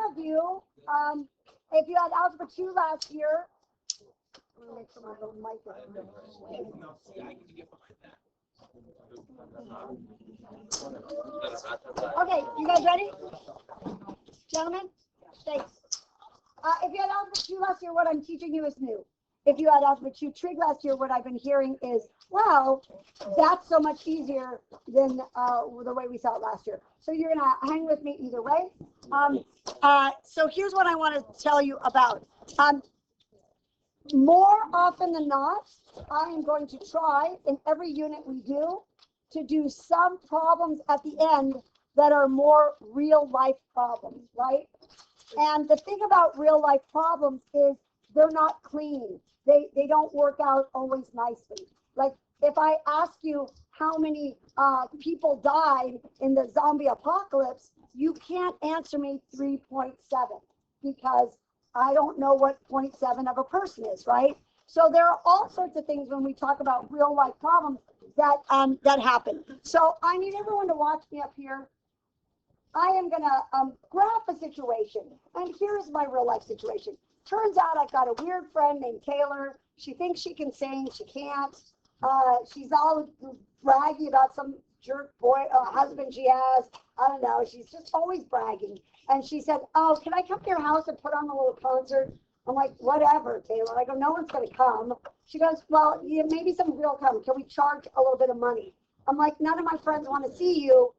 of you, if you had Algebra 2 last year, I'm going to make sure my little mic is okay, you guys ready? Gentlemen, thanks. If you had Algebra 2 last year, what I'm teaching you is new. If you had Algebra 2 trig last year, what I've been hearing is, wow, that's so much easier than the way we saw it last year. So you're going to hang with me either way. So here's what I want to tell you about. More often than not, I am going to try in every unit we do to do some problems at the end that are more real life problems, right? And the thing about real life problems is they're not clean. They don't work out always nicely. Like if I ask you how many people died in the zombie apocalypse, you can't answer me 3.7 because I don't know what 0.7 of a person is, right? So there are all sorts of things when we talk about real life problems that that happen. So I need everyone to watch me up here. I am going to graph a situation, and here's my real life situation. Turns out I've got a weird friend named Taylor. She thinks she can sing. She can't. She's all braggy about some jerk boy husband she has. I don't know. She's just always bragging. And she said, oh, can I come to your house and put on a little concert? I'm like, whatever, Taylor. I go, no one's going to come. She goes, well, yeah, maybe some will come. Can we charge a little bit of money? I'm like, none of my friends want to see you.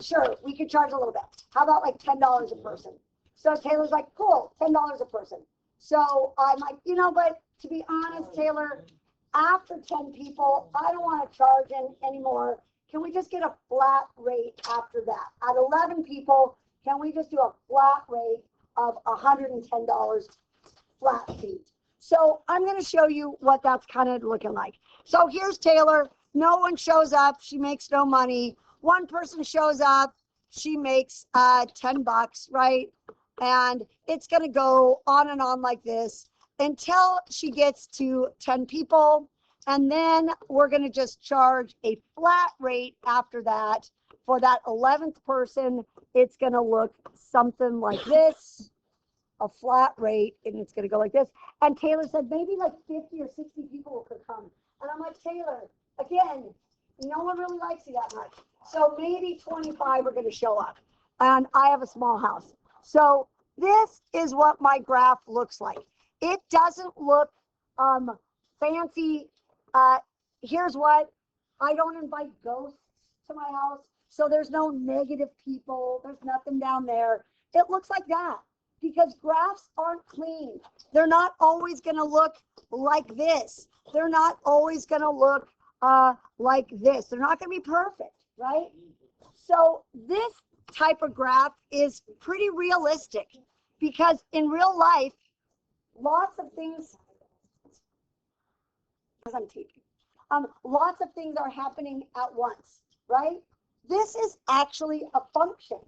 Sure, we could charge a little bit. How about like $10 a person? So Taylor's like, cool, $10 a person. So I'm like, you know, but to be honest, Taylor, after 10 people, I don't want to charge anymore. Can we just get a flat rate after that? At 11 people, can we just do a flat rate of $110 flat fee? So I'm going to show you what that's kind of looking like. So here's Taylor. No one shows up. She makes no money. One person shows up. She makes $10, right? And it's going to go on and on like this until she gets to 10 people. And then we're going to just charge a flat rate after that. For that 11th person, it's going to look something like this, a flat rate, and it's going to go like this. And Taylor said maybe like 50 or 60 people could come. And I'm like, Taylor, again, no one really likes you that much. So maybe 25 are going to show up. And I have a small house. So this is what my graph looks like. It doesn't look fancy. Here's what, I don't invite ghosts to my house. So there's no negative people. There's nothing down there. It looks like that because graphs aren't clean. They're not always going to look like this. They're not always going to look like this. They're not going to be perfect, right? So this type of graph is pretty realistic because in real life, lots of things, lots of things are happening at once, right? This is actually a function,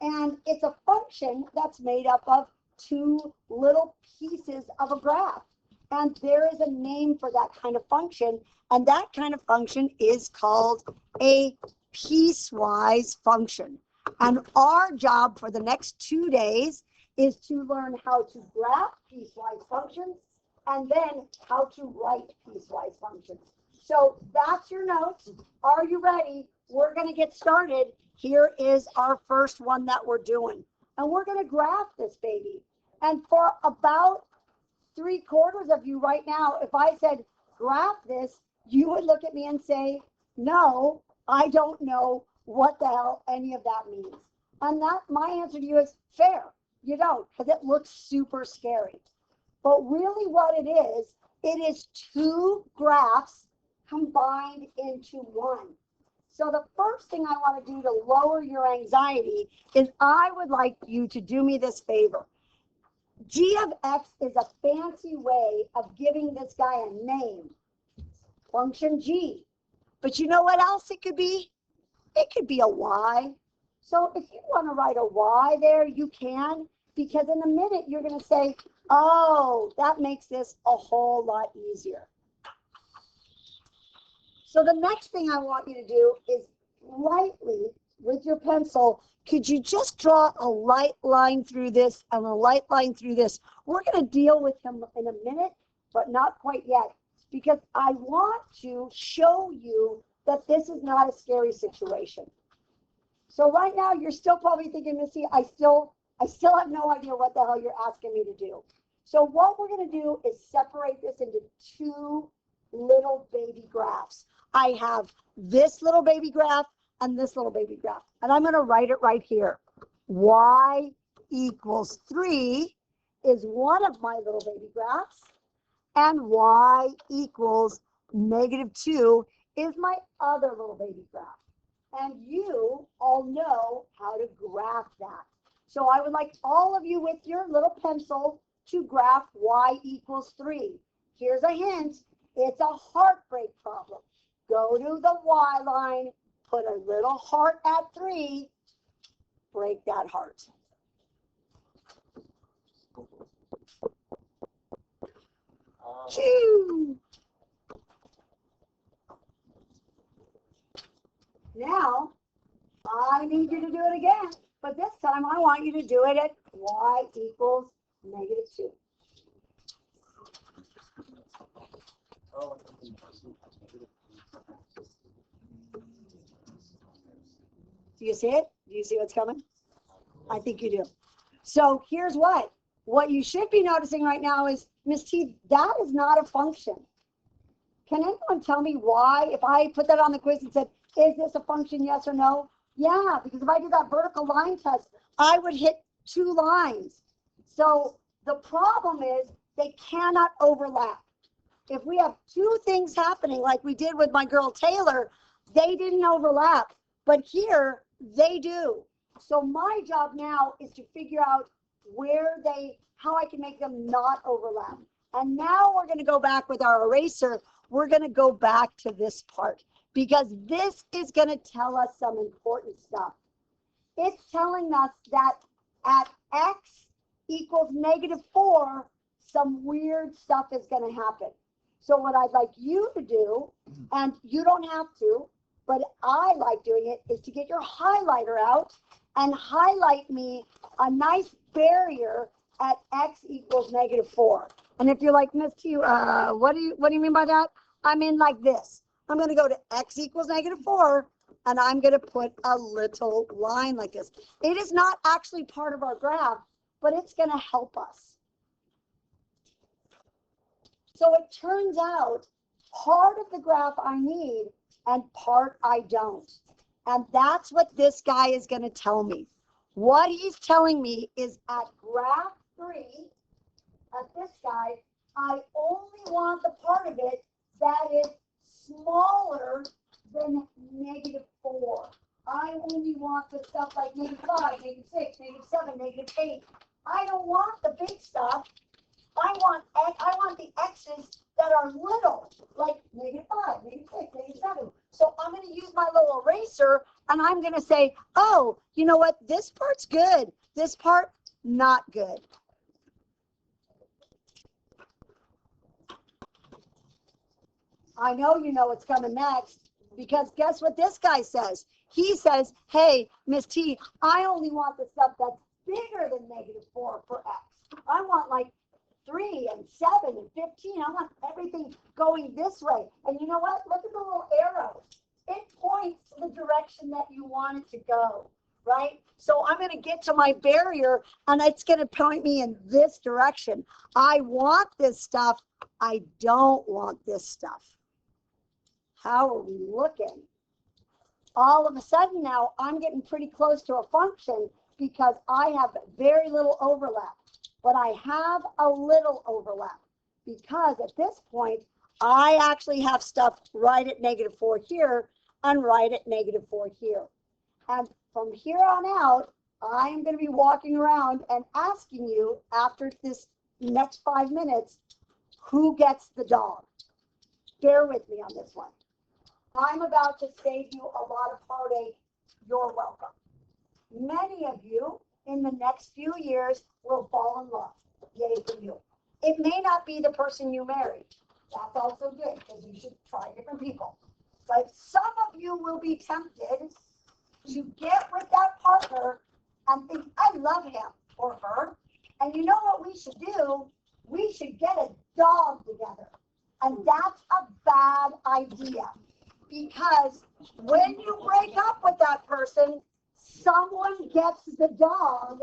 and it's a function that's made up of two little pieces of a graph, and there is a name for that kind of function, and that kind of function is called a piecewise function. And our job for the next 2 days is to learn how to graph piecewise functions and then how to write piecewise functions. So that's your notes. Are you ready? We're going to get started. Here is our first one that we're doing. And we're going to graph this baby. And for about 3/4 of you right now, if I said graph this, you would look at me and say, no, I don't know what the hell any of that means. And that my answer to you is fair. You don't, because it looks super scary. But really what it is two graphs combined into one. So the first thing I want to do to lower your anxiety is I would like you to do me this favor. G of x is a fancy way of giving this guy a name, function G. But you know what else it could be? It could be a y. So if you want to write a y there, you can, because in a minute you're going to say, oh, that makes this a whole lot easier. So the next thing I want you to do is lightly with your pencil, could you just draw a light line through this and a light line through this? We're going to deal with him in a minute, but not quite yet, because I want to show you that this is not a scary situation. So right now, you're still probably thinking, Missy, I still have no idea what the hell you're asking me to do. So what we're going to do is separate this into two little baby graphs. I have this little baby graph and this little baby graph. And I'm going to write it right here. Y equals 3 is one of my little baby graphs. And y equals -2 is my other little baby graph. And you all know how to graph that. So I would like all of you with your little pencil to graph y equals 3. Here's a hint. It's a heartbreak problem. Go to the y line, put a little heart at 3, break that heart. Choo. Now, I need you to do it again, but this time I want you to do it at y equals -2. Do you see it? Do you see what's coming? I think you do. So here's what you should be noticing right now is, Miss T, that is not a function. Can anyone tell me why? If I put that on the quiz and said, is this a function, yes or no? Yeah, because if I did that vertical line test, I would hit 2 lines. So the problem is they cannot overlap. If we have 2 things happening like we did with my girl Taylor, they didn't overlap. But here, they do. So my job now is to figure out how I can make them not overlap. And now we're going to go back with our eraser. We're going to go back to this part because this is going to tell us some important stuff. It's telling us that at x equals -4, some weird stuff is going to happen. So what I'd like you to do, and you don't have to, but I like doing it, is to get your highlighter out and highlight me a nice barrier at x equals -4. And if you're like, Miss T, what do you mean by that? I mean like this. I'm going to go to x equals -4, and I'm going to put a little line like this. It is not actually part of our graph, but it's going to help us. So it turns out part of the graph I need and part I don't. And that's what this guy is going to tell me. What he's telling me is at graph 3, at this guy, I only want the part of it that is smaller than -4. I only want the stuff like -5, -6, -7, -8. I don't want the big stuff. I want the x's that are little, like -5, -6, -7. So I'm going to use my little eraser, and I'm going to say, oh, you know what? This part's good. This part, not good. I know you know what's coming next, because guess what this guy says? He says, hey, Miss T, I only want the stuff that's bigger than -4 for x. I want like 3 and 7 and 15. I want everything going this way. And you know what? Look at the little arrow. It points to the direction that you want it to go, right? So I'm going to get to my barrier, and it's going to point me in this direction. I want this stuff. I don't want this stuff. How are we looking? All of a sudden now, I'm getting pretty close to a function because I have very little overlap. But I have a little overlap because at this point, I actually have stuff right at -4 here and right at -4 here. And from here on out, I'm going to be walking around and asking you after this next 5 minutes, who gets the dog? Bear with me on this one. I'm about to save you a lot of heartache. You're welcome. Many of you in the next few years will fall in love. Yay for you. It may not be the person you married. That's also good because you should try different people. But some of you will be tempted to get with that partner and think, I love him or her. And you know what we should do? We should get a dog together. And that's a bad idea. Because when you break up with that person, someone gets the dog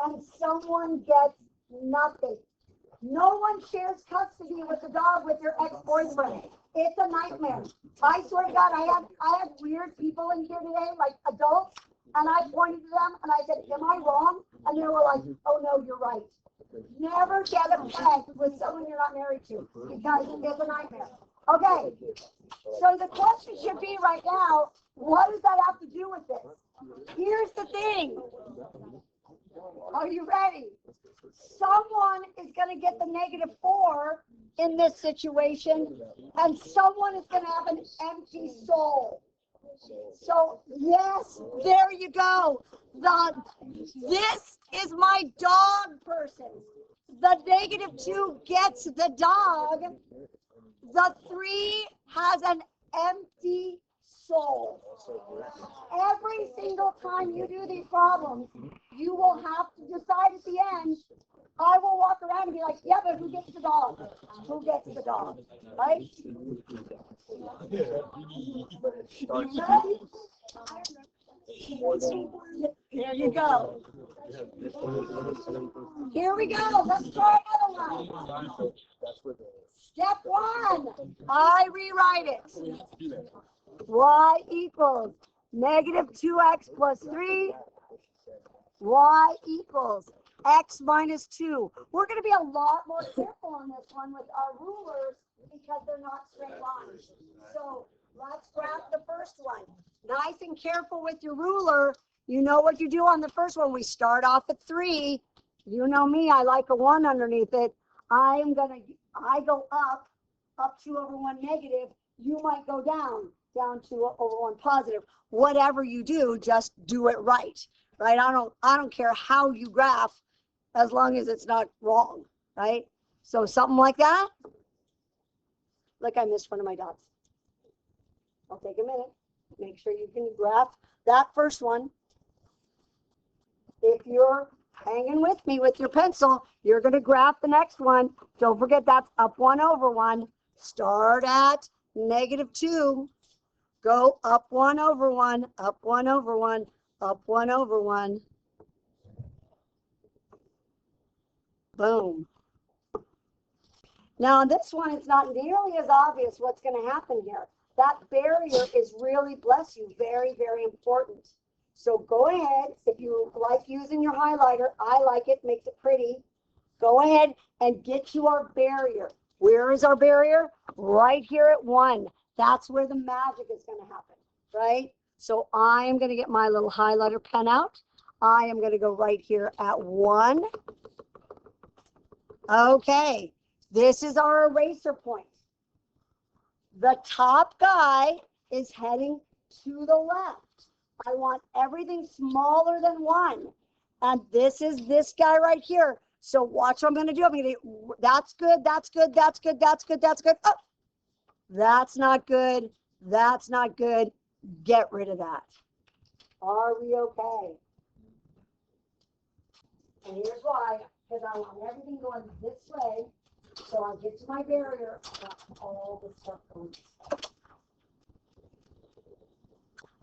and someone gets nothing. No one shares custody with the dog with your ex-boyfriend. It's a nightmare. I swear to God, I had weird people in here today, like adults, and I pointed to them and I said, am I wrong? And they were like, oh no, you're right. Never get a pet with someone you're not married to because it's a nightmare. Okay, so the question should be right now, what does that have to do with this? Here's the thing. Are you ready? Someone is going to get the -4 in this situation, and someone is going to have an empty soul. So, yes, there you go. This is my dog person. The -2 gets the dog. The 3 has an empty soul. Every single time you do these problems, you will have to decide at the end. I will walk around and be like, yeah, but who gets the dog? Who gets the dog? Right? Here you go. Here we go. Let's try another one. Step 1. I rewrite it. Y equals -2x plus 3. Y equals x minus 2. We're going to be a lot more careful on this one with our rulers because they're not straight lines. So let's graph the first one. Nice and careful with your ruler. You know what you do on the first one. We start off at 3. You know me, I like a 1 underneath it. I go up 2 over 1 negative. You might go down 2 over 1 positive. Whatever you do, just do it right. Right? I don't care how you graph as long as it's not wrong, right? So something like that. Look, I missed one of my dots. I'll take a minute. Make sure you can graph that first one. If you're hanging with me with your pencil, you're going to graph the next one. Don't forget that's up 1 over 1. Start at -2. Go up 1 over 1, up 1 over 1, up 1 over 1. Boom. Now on this one, it's not nearly as obvious what's going to happen here. That barrier is really, bless you, very, very important. So go ahead, if you like using your highlighter, I like it, makes it pretty. Go ahead and get to our barrier. Where is our barrier? Right here at 1. That's where the magic is going to happen, right? So I am going to get my little highlighter pen out. I am going to go right here at 1. Okay, this is our eraser point. The top guy is heading to the left. I want everything smaller than 1. And this is this guy right here. So watch what I'm going to do. I'm going to, that's good, that's good, that's good, that's good, that's good. Oh, that's not good. That's not good. Get rid of that. Are we okay? And here's why. Because I want everything going this way. So I get to my barrier. All the stuff going.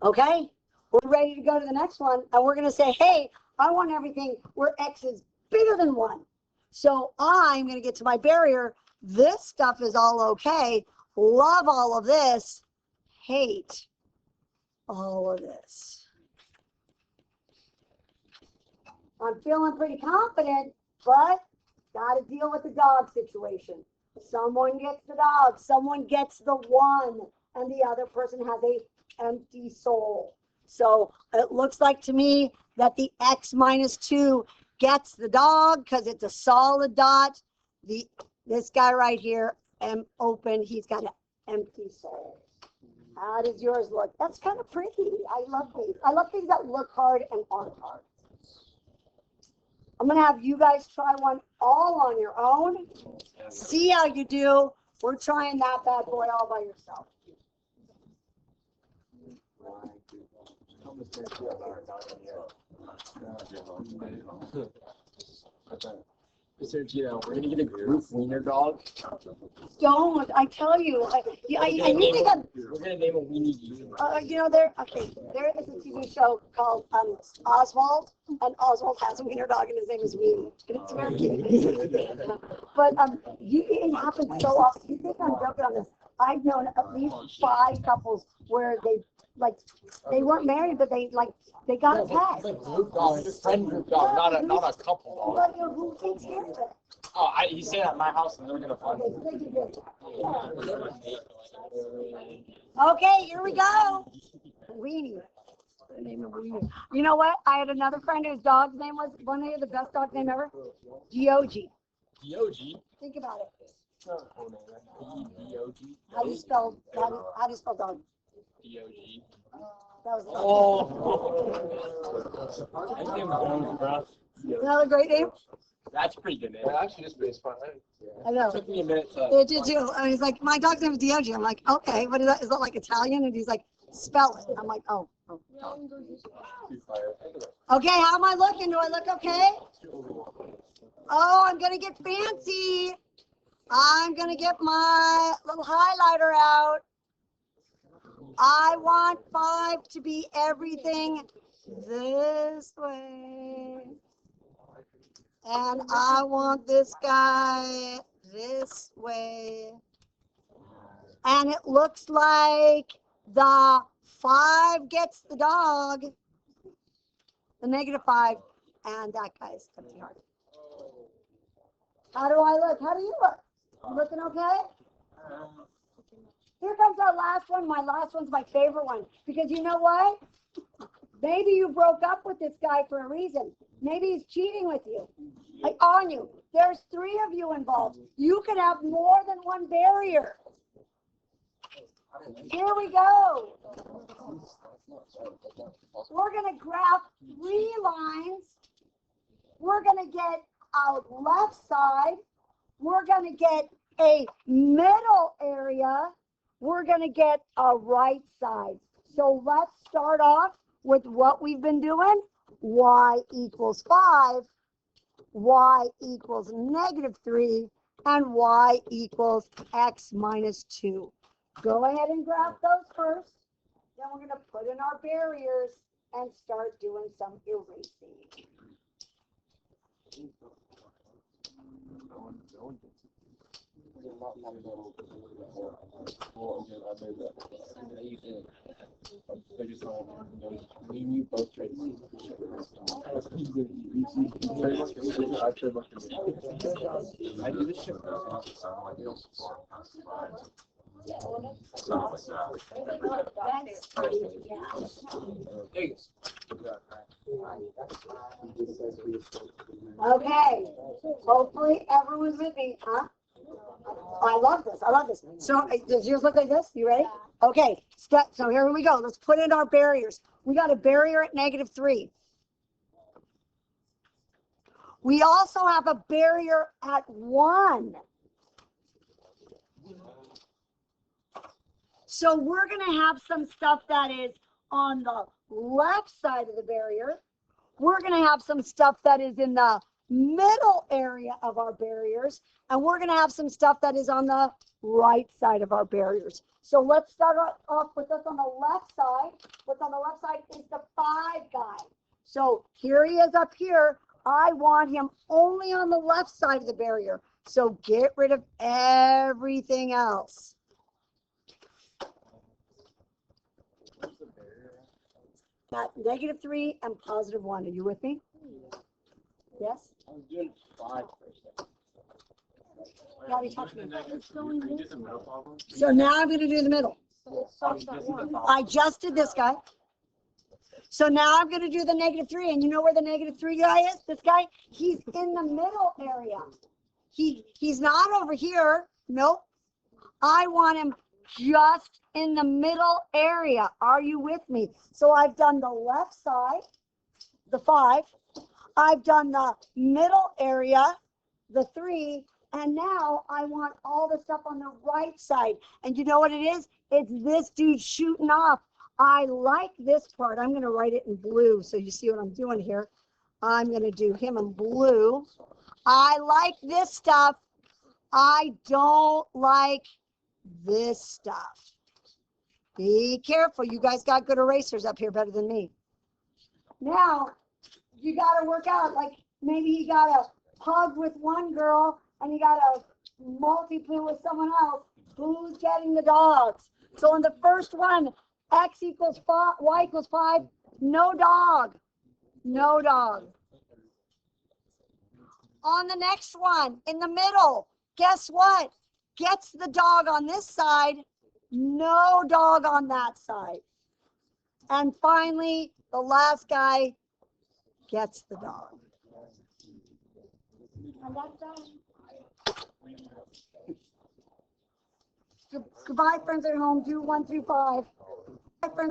Okay? We're ready to go to the next one. And we're going to say, hey, I want everything where x is bigger than 1. So I'm going to get to my barrier. This stuff is all okay. Love all of this. Hate all of this. I'm feeling pretty confident, but got to deal with the dog situation. Someone gets the dog. Someone gets the 1. And the other person has a empty soul. So it looks like to me that the x minus 2 gets the dog because it's a solid dot. This guy right here, open, he's got an empty soul. How does yours look? That's kind of pretty. I love things. I love things that look hard and aren't hard. I'm going to have you guys try one all on your own. See how you do. We're trying that bad boy all by yourself. Sergio, we're gonna get a group wiener dog. Don't, I tell you. And you think We're gonna name a weenie geezer. you know, there is a TV show called Oswald, and Oswald has a wiener dog, and his name is Weenie. And it's very cute. But it happens so often. You think I'm joking on this? I've known at least 5 couples where they weren't married, but they got a pet. It's like group dog, it's a friend group dog, not a couple dog. But who takes care of it? Oh, he's staying at my house and they're gonna find it. Okay, here we go. Weenie. The name of Weenie. You know what? I had another friend whose dog's name was one of the best dog's name ever. Dog. Dog? Think about it. Dog? How do you spell dog? Dog. That was Oh. another great name. That's pretty good name. Actually, just based on it. I know. It took me a minute to. It did too. And he's like, my dog's name is Dog. I'm like, okay, what is that? Is that like Italian? And he's like, spell it. I'm like, oh. Okay, how am I looking? Do I look okay? Oh, I'm gonna get fancy. I'm gonna get my little highlighter out. I want 5 to be everything this way. And I want this guy this way. And it looks like the 5 gets the dog, the -5, and that guy's empty heart. How do I look? How do you look? You looking okay? Here comes our last one. My last one's my favorite one. Because you know what? Maybe you broke up with this guy for a reason. Maybe he's cheating with you. Like on you. There's 3 of you involved. You can have more than one barrier. Here we go. We're going to graph 3 lines. We're going to get a left side. We're going to get a middle area. We're going to get a right side. So let's start off with what we've been doing. Y equals 5, y equals -3, and y equals x minus 2. Go ahead and graph those first. Then we're going to put in our barriers and start doing some erasing. Okay, hopefully everyone's with me, huh? I love this. I love this. So does yours look like this? You ready? Okay. So here we go. Let's put in our barriers. We got a barrier at -3. We also have a barrier at 1. So we're going to have some stuff that is on the left side of the barrier. We're going to have some stuff that is in the middle area of our barriers, and we're going to have some stuff that is on the right side of our barriers. So let's start off with what's on the left side. What's on the left side is the 5 guy. So here he is up here. I want him only on the left side of the barrier. So get rid of everything else. Got -3 and +1. Are you with me? Yes? I was doing 5 first. So now I'm going to do the middle. I just did this guy. So now I'm going to do the -3. And you know where the -3 guy is? This guy? He's in the middle area. He's not over here. Nope. I want him just in the middle area. Are you with me? So I've done the left side, the 5. I've done the middle area, the 3. And now I want all the stuff on the right side. And you know what it is? It's this dude shooting off. I like this part. I'm going to write it in blue so you see what I'm doing here. I'm going to do him in blue. I like this stuff. I don't like this stuff. Be careful. You guys got good erasers up here, better than me. Now, you got to work out. Like, maybe he got a hug with one girl and he got a multi-poo with someone else. Who's getting the dogs? So in the first one, x equals 5, y equals 5, no dog. No dog. On the next one, in the middle, guess what? Gets the dog on this side, no dog on that side. And finally, the last guy gets the dog. And that's done. Goodbye, friends at home. Do 1 through 5. Bye, friends.